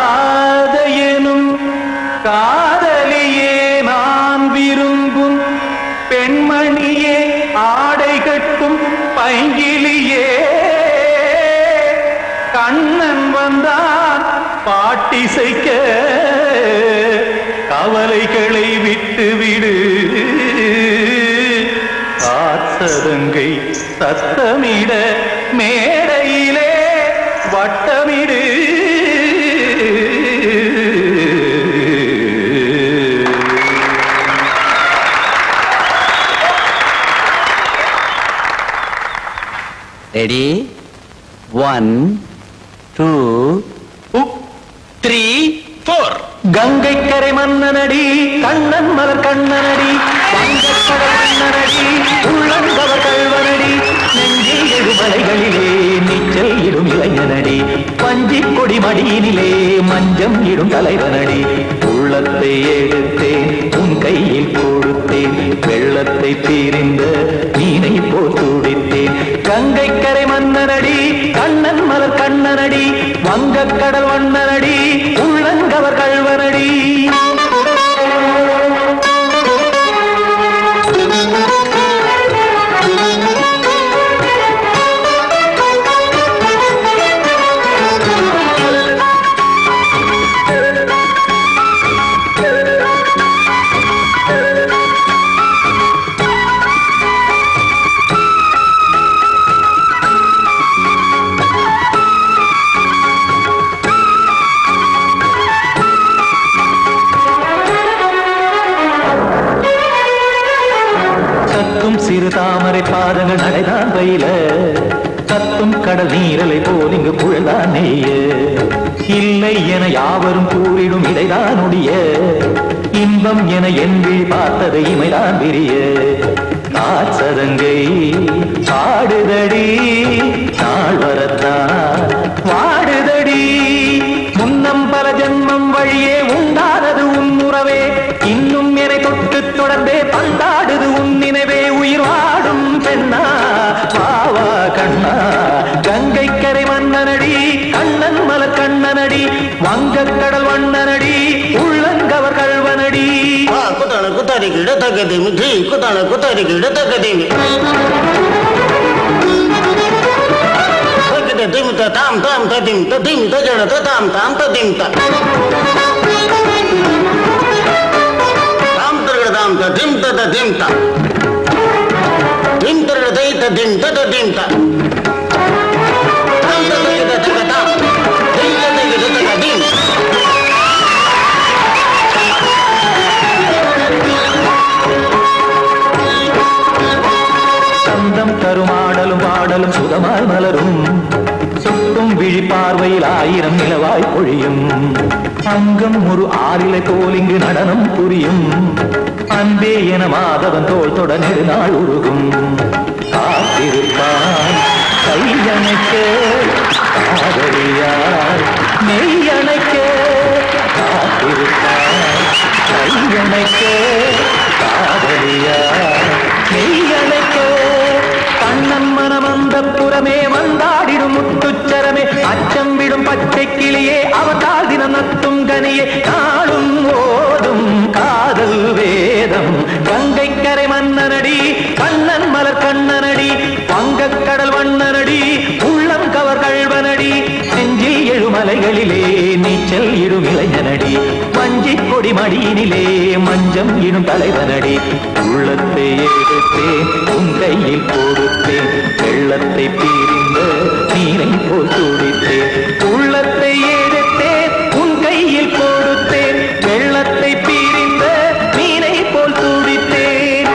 கண்மணியேராதையனும் காதலியே நான் விரும்பும் பெண்மணியே ஆடை கட்டும் பைங்கிலியே கண்ணன் வந்தான் பாட்டிசைக்க கவலைகளை விட்டுவிடு காத்ததங்கை சத்தமிட மேடையிலே வட்டமிடு ரெடி 1 2 3 4 கங்கை கரை மன்னனடி கண்ணன் மலர் கண்ணனடி வங்கக்கடல் மன்னனடி உள்ளங்கவர் கல்வனடி நெஞ்சில் எழுமலைகளிலே நீச்சல் இடும் இளைஞனடி பஞ்சி கொடி மடியினிலே மஞ்சம் இடும் தலைவனடி உள்ளத்தை எடுத்தேன் உன் கையில் கொடுத்தேன் வெள்ளத்தை தீரிந்த மீனை போல் துடித்தேன் கங்கை கரை மன்னனடி கண்ணன் மலர் கண்ணனடி வங்கக்கடல் வண்ணனடி உள்ளங்கவர் கல்வனடி சிறு தாமரை பாதங்கள் நடைதான் பயில கத்தும் கடல் நீரலை போல் இங்கு குழல்தான் நெய்ய இல்லை என யாவரும் கூறிடும் இடைதான் உடைய இன்பம் என என்பி பார்த்தது இமைதான் விரிய காச்சதங்கை பாடுதடி நாள் வரத்தான் வாடுதடி முன்னம் பல ஜென்மம் வழியே உண்டானது உன் உறவே இன்னும் என்னை தொட்டு தொடர்ந்தே பந்தாடுது உன் நினைவே உயிர் வாடும் பெண்ணா பாவா கண்ணா கங்கை கரை மன்னனடி கண்ணன் மலர் கண்ணனடி வங்கக்கடல் வண்ணனடி உள்ளங்கவர் கல்வனடி குத்தான குத்தாரி கிட தகதிமி ஜி குத்தான குத்தாரி கிட தகதிமி திம் தாம் தாம் ததிம் ததிம் தஜன தாம் தாம் ததிம் தாம் தர்கட தாம் ததிம் ததிம் தாம் திம் தர்கட தை ததிம் ததிம் தாம் தாம் தர்கட தகதாம் திம் தர்கட தகதிம் சந்தம் கருமாடலும் பாடலும் சுதமாய் மலரும் சுட்டும் விழி பார்வையில் ஆயிரம் நிலவாய் பொழியும் அங்கம் ஒரு ஆறிலை போல் இங்கு நடனம் புரியும் அன்பே என மாதவன் தோள் தொட நெடுநாள் உருகும் காத்திருப்பான் கையணைக்க காதலியார் மெய்யணைக்க காத்திருப்பான் கையணைக்க காதலியார் மெய்யணைக்க கண்ணன் மனம் அந்த புறமே வந்தாடிடும் முத்துச்சரமே அச்சம் விடும் பச்சை கிளியே அவதால் தினம் நத்தும் கனியே நாளும் ஓடும் காதல் வேதம் கங்கை கரை மன்னனடி கண்ணன் மலர் கண்ணனடி வங்கக்கடல் வண்ணனடி உள்ளம் கவர் கல்வனடி நெஞ்சில் எழுமலைகளிலே நீச்சல் இடும் இளைஞனடி வஞ்சி கொடி மடியினிலே மஞ்சம் இடும் தலைவனடி உள்ளத்தை எடுத்தேன் உன் கையில் கொடுத்தேன் வெள்ளத்தை பீரிந்த நீரை போல் துடித்தேன் உள்ளத்தை எடுத்தேன் உன் கையில் கொடுத்தேன் வெள்ளத்தை பீரிந்த நீரை போல் துடித்தேன்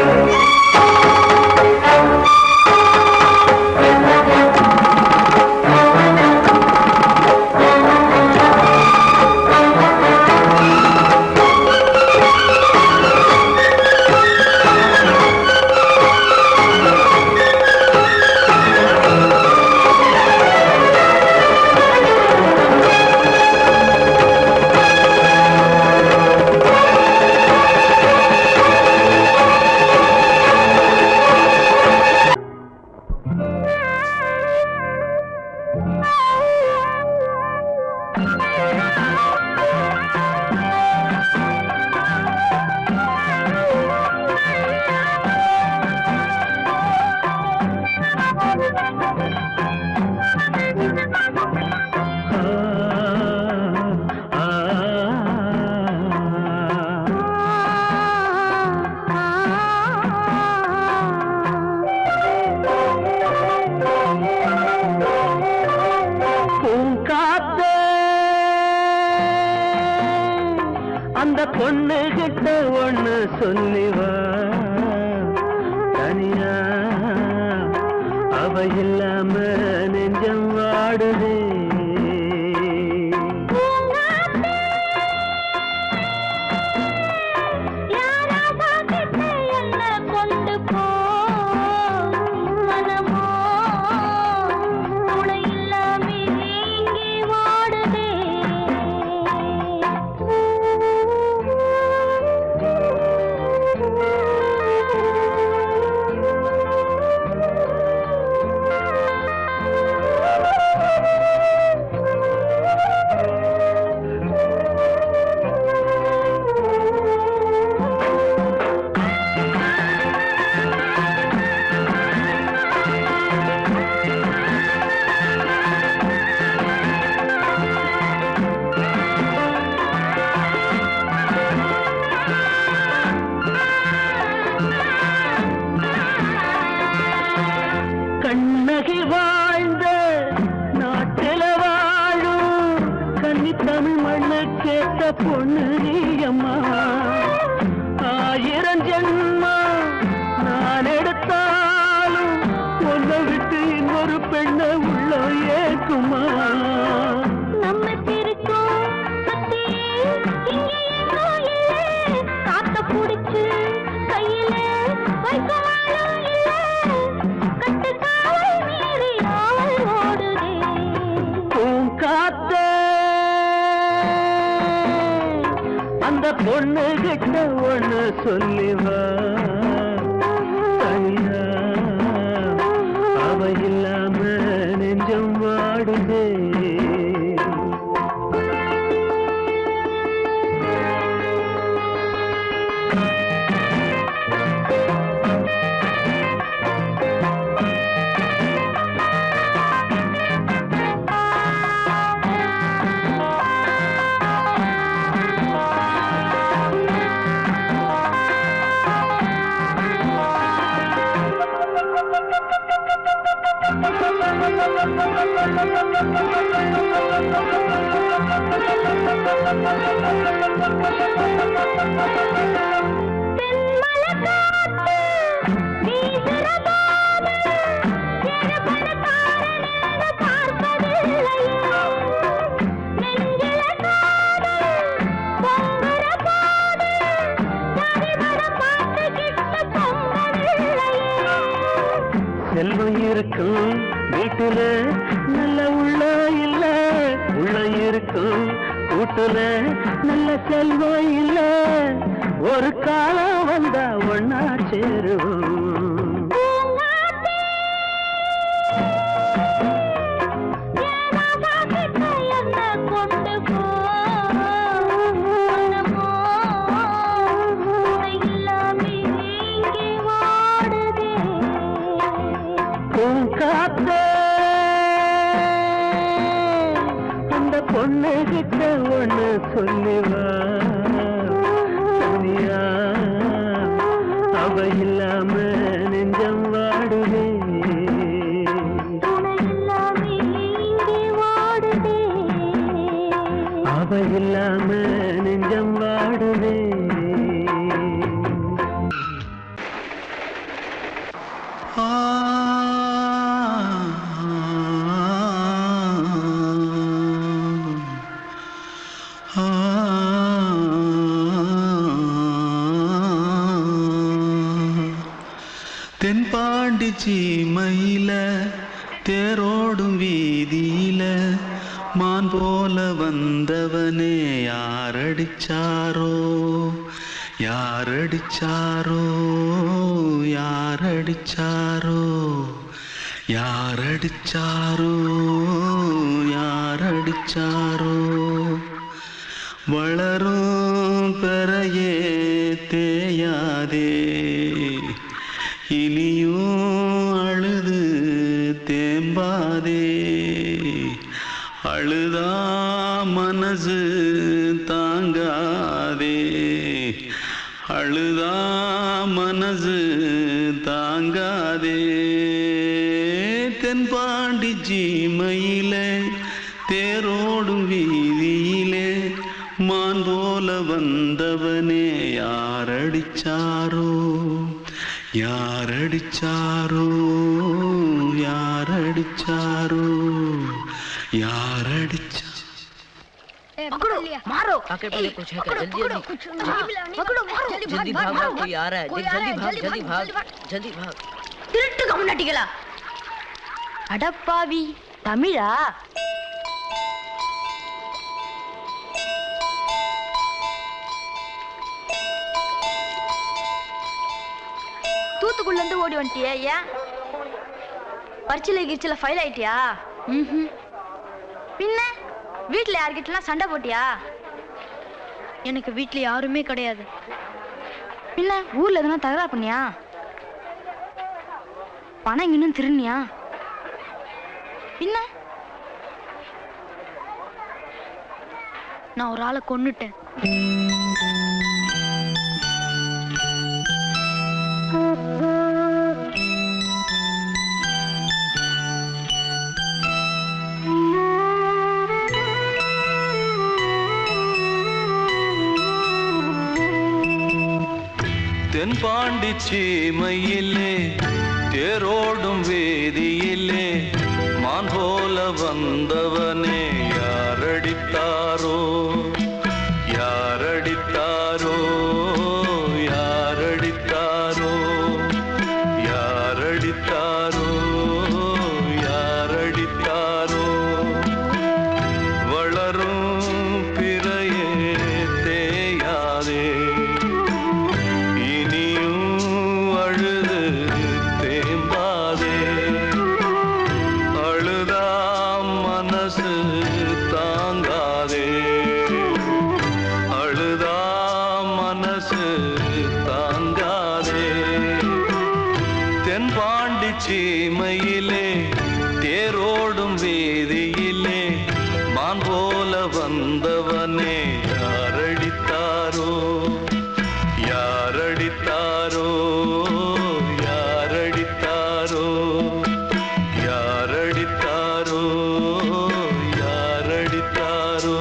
பொண்ணு கிட்ட ஒண்ணு சொல்லிவா தனியா அவ இல்லாம நெஞ்சம் வாடுதே கண்ணகி வாழ்ந்த நாட்டில வாழும் கன்னி தமிழ் மண்ணு கேட்ட பொண்ணு நீயம்மா 1000 ஜென்மா நான் எடுத்தாலும் ஒன்ன விட்டு இன்னொரு பெண்ணை உள்ள ஏக்குமா நம்ம திருக்கும் காத்த புடிச்சு கையில வைக்கவாலும் காத்த அந்த பொண்ணு கிட்ட ஒண்ணு சொல்லிவா தனியா அவ இல்லாம நெஞ்சம் வாடுதே செல்வம் இருக்கும் வீட்டுல நல்ல உள்ள இல்ல உள்ள இருக்கும் கூட்டுல நல்ல செல்வம் இல்ல ஒரு காலம் வந்தா ஒன்னா சேருவோம் காத்த அந்த பொண்ணு கிட்ட ஒண்ணு சொல்லிவா தனியா அவ இல்லாம நெஞ்சம் வாடுதே அவ இல்லாம நெஞ்சம் வாடுதே தென்பாண்டி சீமையில தேரோடும் வீதியில மான் போல வந்தவனே யாரடிச்சாரோ யாரடிச்சாரோ யாரடிச்சாரோ யாரடிச்சாரோ யாரடிச்சாரோ வளரும் பெறையே தேயாதே இனியும் அழுது தேம்பாதே அழுதா மனசு தாங்காதே அழுதா மனசு தாங்காதே தென்பாண்டி சீமையிலே தேரோடும் வீதியிலே மான் போல வந்தவனே யாரடிச்சாரோ யாரடிச்சாரோ யாரடிச்சாரோ யாரடிச்சா पकड़ो मारो आके पहले कुछ है क्या जल्दी जल्दी पकड़ो मारो जल्दी भाग भाग कोई आ रहा है जल्दी भाग जल्दी भाग திருட்டு கம்முனாட்டிகளா அடப்பாவி தமிழா தூத்துக்குள்ள இருந்து ஓடி வந்துட்டியா ஏன் பரிச்சையில கிரிச்சில ஃபைல் ஆயிட்டியா பின்ன வீட்டுல யார்கிட்டலாம் சண்டை போட்டியா எனக்கு வீட்டுல யாருமே கிடையாது பின்ன ஊர்ல எதுனா தகராறு பண்ணியா பணம் இன்னும் திருநியா பின்ன நான் ஒரு ஆளை கொன்னுட்டேன் தென்பாண்டி சீமையிலே தேரோடும் வேதியிலே மான் போல வந்தவனே யாரடித்தாரோ யாரடித்தாரோ யாரடித்தாரோ யாரடித்தாரோ யாரடித்தாரோ வளரும் பிறையே தேயாதே சீமையிலே தேரோடும் வேதியிலே மான் போல வந்தவனே யாரடித்தாரோ யாரடித்தாரோ யாரடித்தாரோ யாரடித்தாரோ யாரடித்தாரோ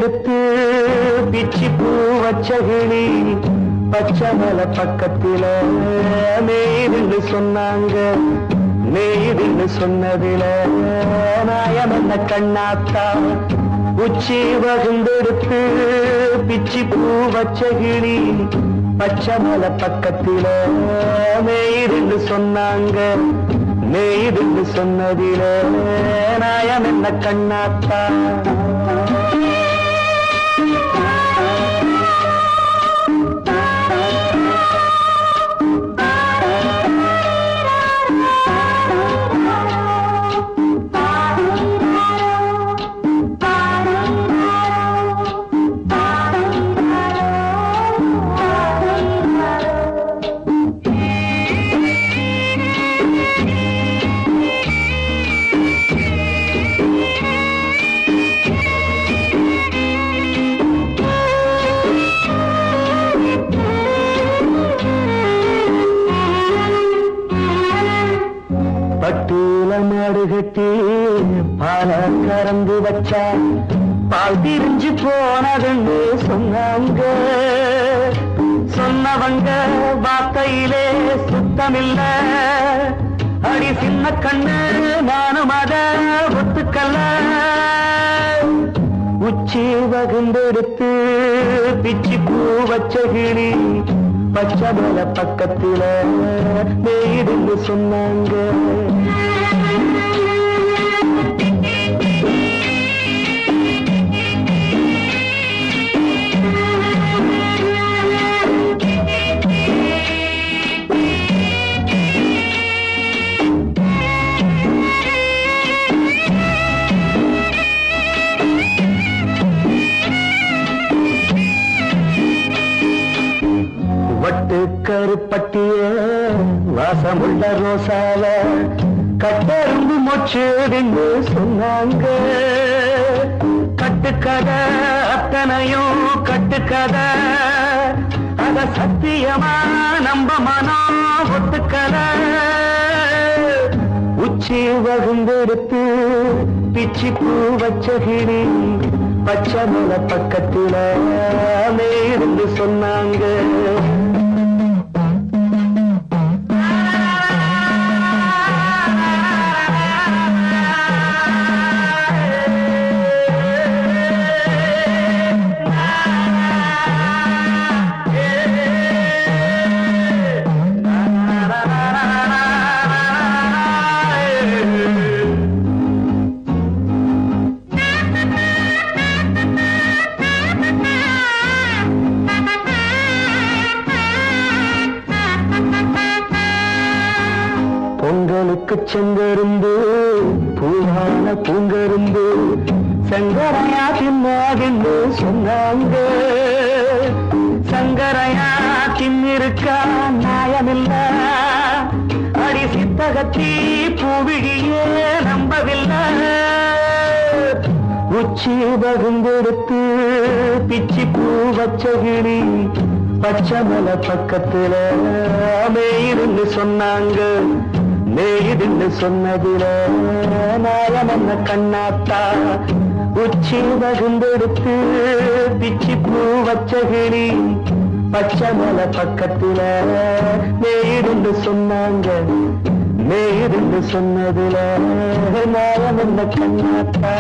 வகுந்தெடுத்து பிச்சி பூ வச்ச கிளி பச்சை மலை பக்கத்தில மேய்துன்னு சொன்னாங்க. மேய்துன்னு சொன்னதில நாயம் என்ன கண்ணாத்தா. உச்சி வகுந்தெடுத்து பிச்சி பூ வச்ச கிளி பச்சை மலை பக்கத்தில மேய்துன்னு சொன்னாங்க. மேய்துன்னு சொன்னதில நாயம் என்ன கண்ணாத்தா. பட்டியல மாடு கட்டி பால கறந்து வச்சா பால் திரிஞ்சு போனதுன்னு சொன்னாங்க. சொன்னவங்க வார்த்தையிலே சுத்தமில்ல. அடி சின்ன கண்ணு நானும் அத ஒத்துக்கல்ல. உச்சி வகுந்தெடுத்து பிச்சி பூ வச்ச கிளி பச்சை மலை பக்கத்தில மேய்துன்னு சொன்னாங்க. வட்டு கருப்பட்டிய வாசமுள்ள ரோசால கட்டெரும்பு மொச்சுன்னு சொன்னாங்க. கட்டுக்கதை அத்தனையும் கட்டுக்கதை. அத சத்தியமா நம்ப மனம் ஒத்துக்கதை. உச்சி வகுந்தெடுத்து பிச்சி பூ வச்ச கிளி பச்சை மலை பக்கத்தில மேய்துன்னு சொன்னாங்க. பொங்கலுக்கு செங்கரும்பு பூவான பூங்கரும்பு சங்கரையா தின்னாதுன்னு சொன்னாங்க. சங்கரையா தின்னிருக்கா நியாயமில்ல. அடி சித்தகத்தி பூவிழியே நம்பவில்லை. உச்சி வகுந்தெடுத்து பிச்சி பூ வச்ச கிளி பச்சை மலை பக்கத்தில மேய்துன்னு சொன்னாங்க. மேய்துன்னு சொன்னதில நாயம் என்ன கண்ணாத்தா. உச்சி வகுந்தெடுத்து பிச்சி பூ வச்ச கிளி பச்சை மலை பக்கத்தில மேய்துன்னு சொன்னாங்க. மேய்துன்னு சொன்னதில நாயம் என்ன கண்ணாத்தா.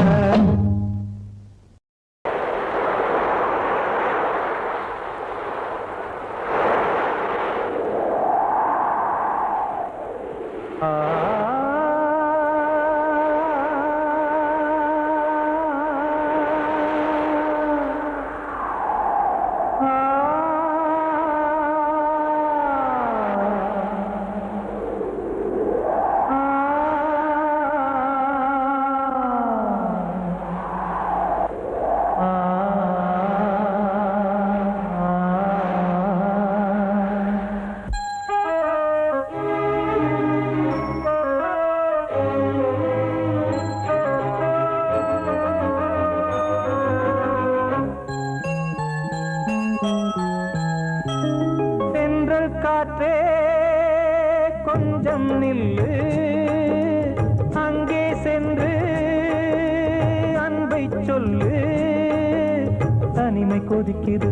தனிமை கொதிக்குது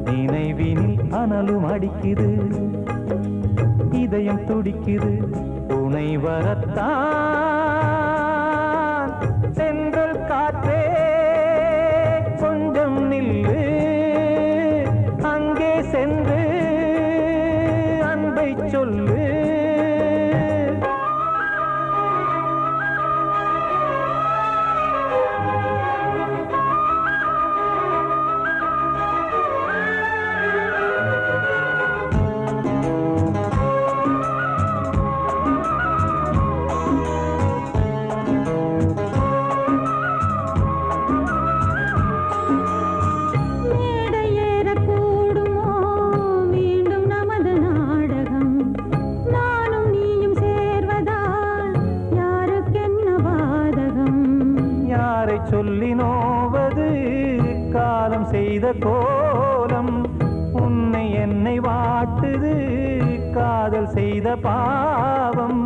நினைவினில் அனலும் அடிக்குது இதயம் துடிக்குது துணை வரத்தான் சென்றல் காற்றே கொஞ்சம் நில்லு அங்கே சென்று அன்பை சொல்லு சொல்லி நோவது காலம் செய்த கோலம் உன்னை என்னை வாட்டுது காதல் செய்த பாவம்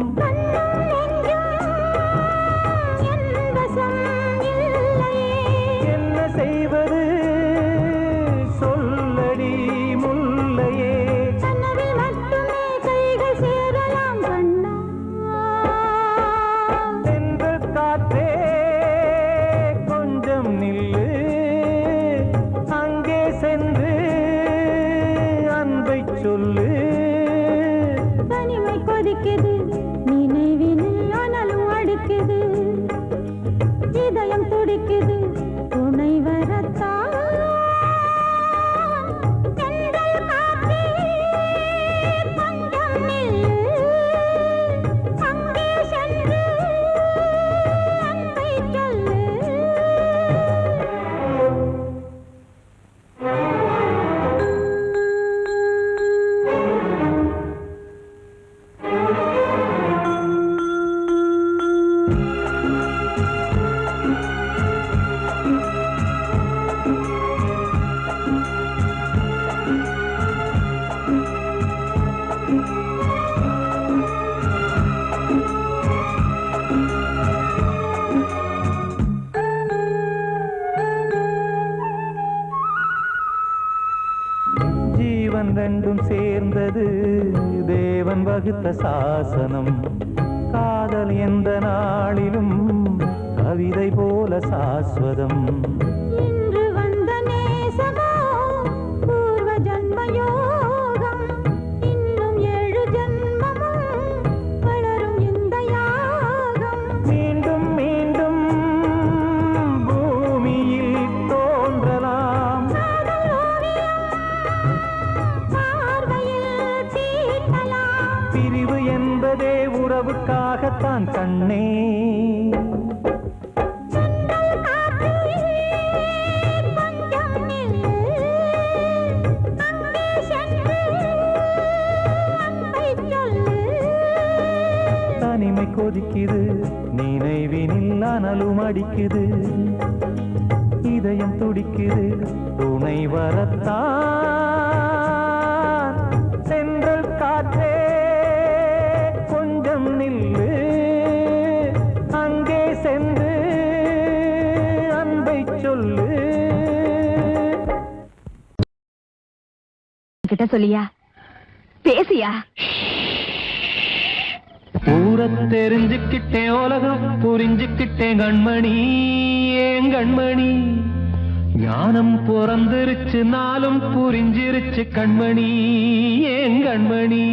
என்ன செய்வது சொல்லடி முல்லையே சென்று காற்றே நில்லு அங்கே சென்று அன்பை சொல்லு தனிமை கொதிக்குது நினைவினில் அனலும் அடிக்குது இதயம் துடிக்குது துணை வரத்தான் சென்றல் காற்றே கொஞ்சம் நில்லு அங்கே சென்று அன்பை சொல்லு ஜீவன் ரெண்டும் சேர்ந்தது தேவன் வகுத்த சாசனம் காதல் எந்த நாளிலும் கவிதை போல சாஸ்வதம் இன்று வந்த நேசமோ பூர்வ ஜன்ம யோகம் இன்னும் 7 ஜன்மமும் வளரும் இந்த யாகம் மீண்டும் மீண்டும் பூமியில் தோன்றலாம் பார்வையில் தீட்டலாம் பிரிவு என்பதே உறவுக்காகத்தான் கண்ணே சென்றல் காற்றே கொஞ்சம் நில்லு அங்கே சென்று அன்பை சொல்லு தனிமை கொதிக்குது நினைவினில் அனலும் அடிக்குது இதயம் துடிக்குது துணை வரத்தான் சென்றல் காற்றே கொஞ்சம் நில்லு அங்கே சென்று அன்பை சொல்லு கிட்ட சொல்லியா பேசியா ஊரை தெரிஞ்சுக்கிட்டேன் உலகம் புரிஞ்சுக்கிட்டேன் கண்மணி ஏன் கண்மணி ஞானம் பிறந்திருச்சு நாளும் புரிஞ்சிருச்சு கண்மணி ஏன் கண்மணி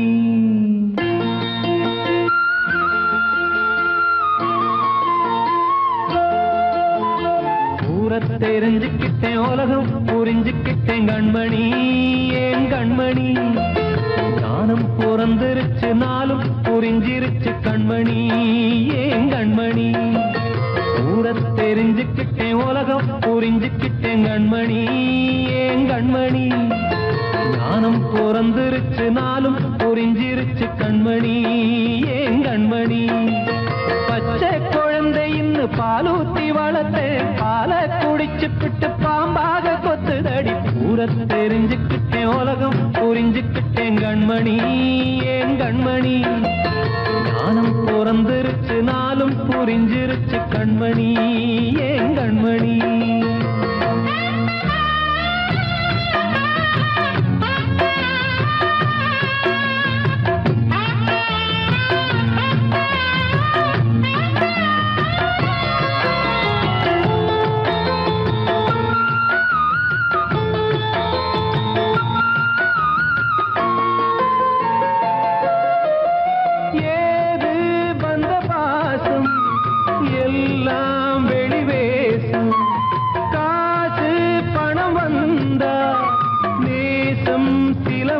ஊரை தெரிஞ்சுக்கிட்டேன் உலகம் புரிஞ்சுக்கிட்டேன் கண்மணி ஏன் கண்மணி ஞானம் பிறந்திருச்சு நாளும் புரிஞ்சிருச்சு கண்மணி ஏன் கண்மணி ஊரை தெரிஞ்சுக்கிட்டேன் உலகம் புரிஞ்சுக்கிட்டேன் கண்மணி ஏன் கண்மணி ஞானம் பிறந்திருச்சு நாளும் புரிஞ்சிருச்சு கண்மணி ஏன் கண்மணி பச்சை குழந்தை இன்னும் பாலூத்தி வளர்த்தேன் பாலை குடிச்சுப்பிட்டு பாம்பாக கொத்துதடி ஊரை தெரிஞ்சுக்கிட்டேன் உலகம் புரிஞ்சுக்கிட்டேன் கண்மணி ஏன் கண்மணி ஞானம் பிறந்திருச்சு நாளும் புரிஞ்சிருச்சு கண்மணி ஏன் கண்மணி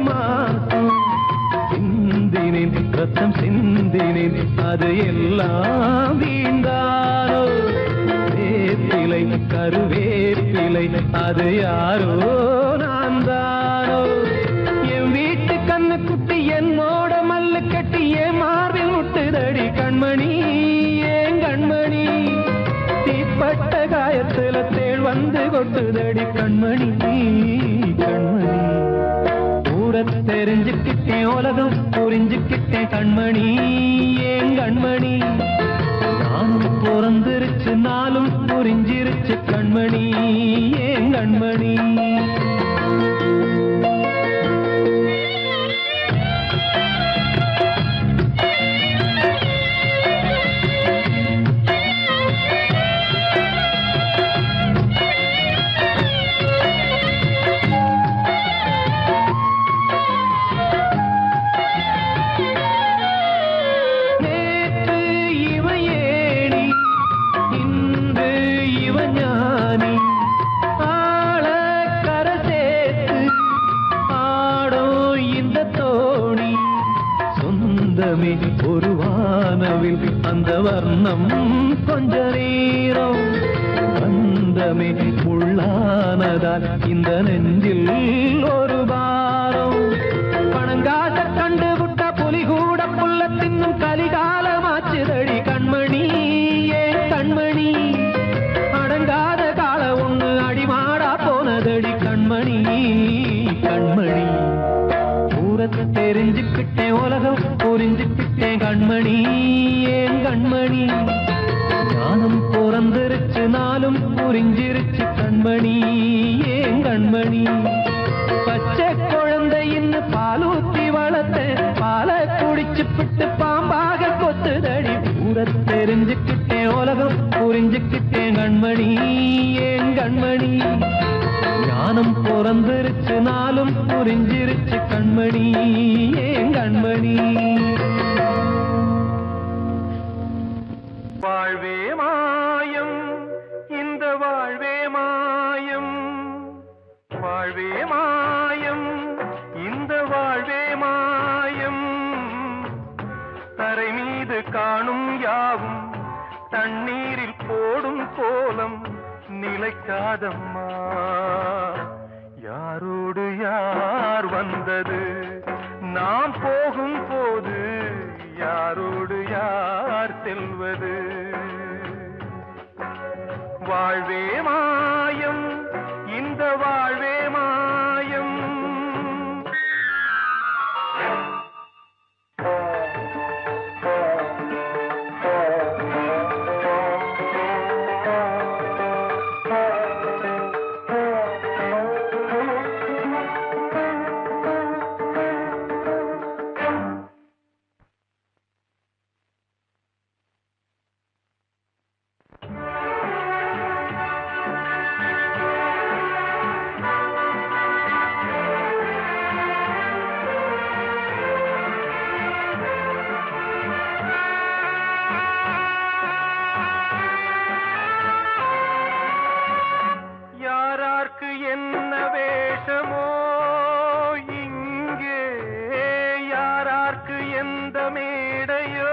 மாசம் சிந்தினேன் ரத்தம் சிந்தினேன் அது எல்லாம் வீண்டாரோ வேப்பிலை கருவேப்பிலை அது யாரோ நான் தானோ என் வீட்டு கண்ணு குட்டி என்னோட மல்லு கட்டி என் மார்பில் முட்டுதடி கண்மணி ஏன் கண்மணி தீப்பட்ட காயத்துல தேள் வந்து கொட்டுதடி கண்மணி கண்மணி கூட தெரிஞ்சுக்கிட்டேன் உலகம் புரிஞ்சுக்கிட்டேன் கண்மணி ஏன் கண்மணி நானும் பிறந்திருச்சு நாளும் புரிஞ்சிருச்சு கண்மணி ஏன் கண்மணி ஒரு வானவில் அந்த வர்ணம் கொஞ்ச நேரம் வந்தமே உள்ளானதால் இந்த நெஞ்சில் ஒரு பாரம் பணங்காச கண்டு விட்ட புலி கூட புல்ல தின்னும் கலிகாலமாச்சுதடி கண்மணி ஏன் கண்மணி அடங்காத கால ஒண்ணு அடிமாடா போனதடி கண்மணி கண்மணி தெரிஞ்சுக்கிட்டேன் உலகம் புரிஞ்சுக்கிட்டேன் கண்மணி ஏன் கண்மணி ஞானம் பிறந்திருச்சு நாளும் புரிஞ்சிருச்சு கண்மணி ஏன் கண்மணி பச்சை குழந்தை இன்னும் பாலூத்தி வளர்த்த பாலை குடிச்சு பிட்டு பாம்பாக கொத்துதடி பூர தெரிஞ்சுக்கிட்டேன் உலகம் புரிஞ்சுக்கிட்டேன் கண்மணி ஏன் கண்மணி ஞானம் பிறந்திருச்சு நாளும் புரிஞ்சிருச்சு கண்மணி ஏன் கண்மணி வாழ்வே மாயம் இந்த வாழ்வே மாயம் வாழ்வே மாயம் இந்த வாழ்வே மாயம் தரை மீது காணும் யாவும் தண்ணீரில் போடும் கோலம் நிலைக்காதம்மா யாரோடு யார் வந்தது நாம் போகும் போது யாரோடு யார் செல்வது வாழ்வே மாயம் இந்த வாழ்வே மாயம் என்ன வேஷமோ இங்கே யாரார்க்கு எந்த மேடையோ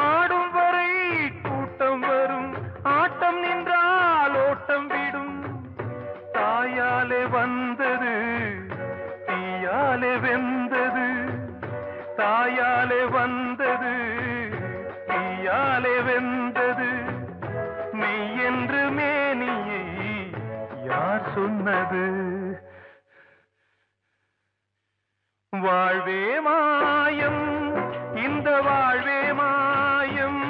ஆடும் வரை கூட்டம் வரும் ஆட்டம் நின்றால் ஓட்டம் விடும் தாயாலே வந்தது தீயாலே வெந்தது தாயாலே வந்தது தீயாலே வெந்தது மெய் என்று மேனியை யார் சொன்னது வாழ்வே மாயம் இந்த வாழ்வே மாயம்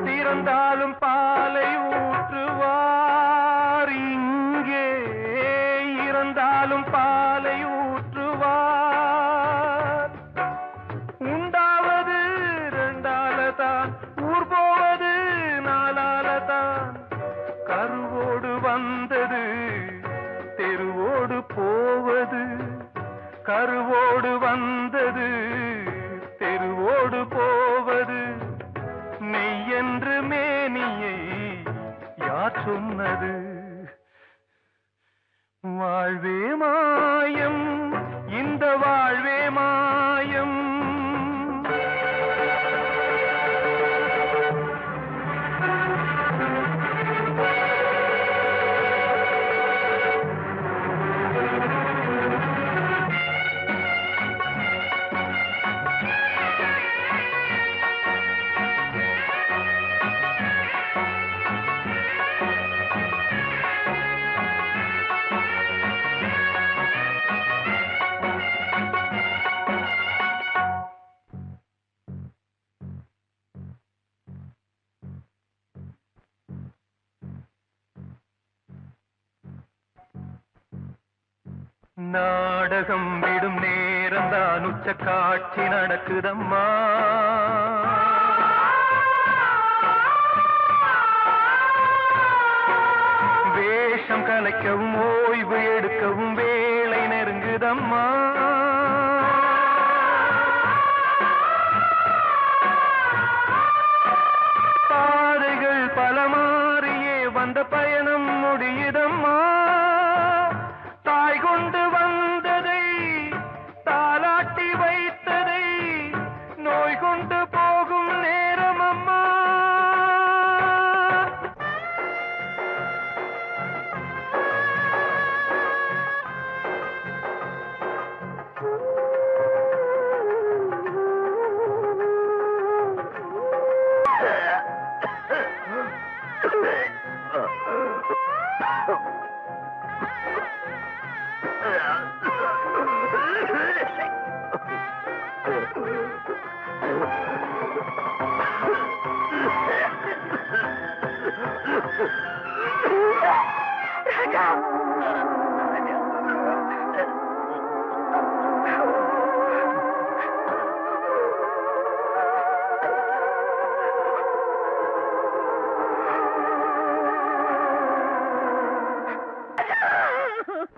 திறந்தாலும் பாலை ஊற்ற தான் ஊர் போவது நாளால தான் கருவோடு வந்தது தெருவோடு போவது கருவோடு வந்தது தெருவோடு போவது மெய்யென்று மேனியை யார் சொன்னது வாழ்வே மாயம் இந்த வாழ்வே மாயம் நாடகம் விடும் நேரம்தான் உச்ச காட்சி நடக்குதம்மா வேஷம் கலைக்கவும் ஓய்வு எடுக்கவும் வேலை நெருங்குதம்மா பாதைகள் பல மாறியே வந்த பயணம் முடியுதம்மா தாய் கொண்டு வந்ததை தாலாட்டி வைத்ததை நோய் கொண்டு போகும் நேரம் அம்மா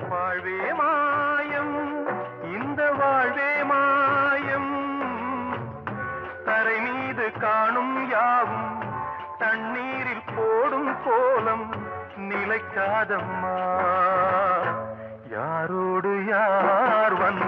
வாழ்வே மாயம் இந்த வாழ்வே மாயம் தரை மீது காணும் யாவும் தண்ணீரில் போடும் கோலம் நிலைக்காதம்மா யாரோடு யார் வந்து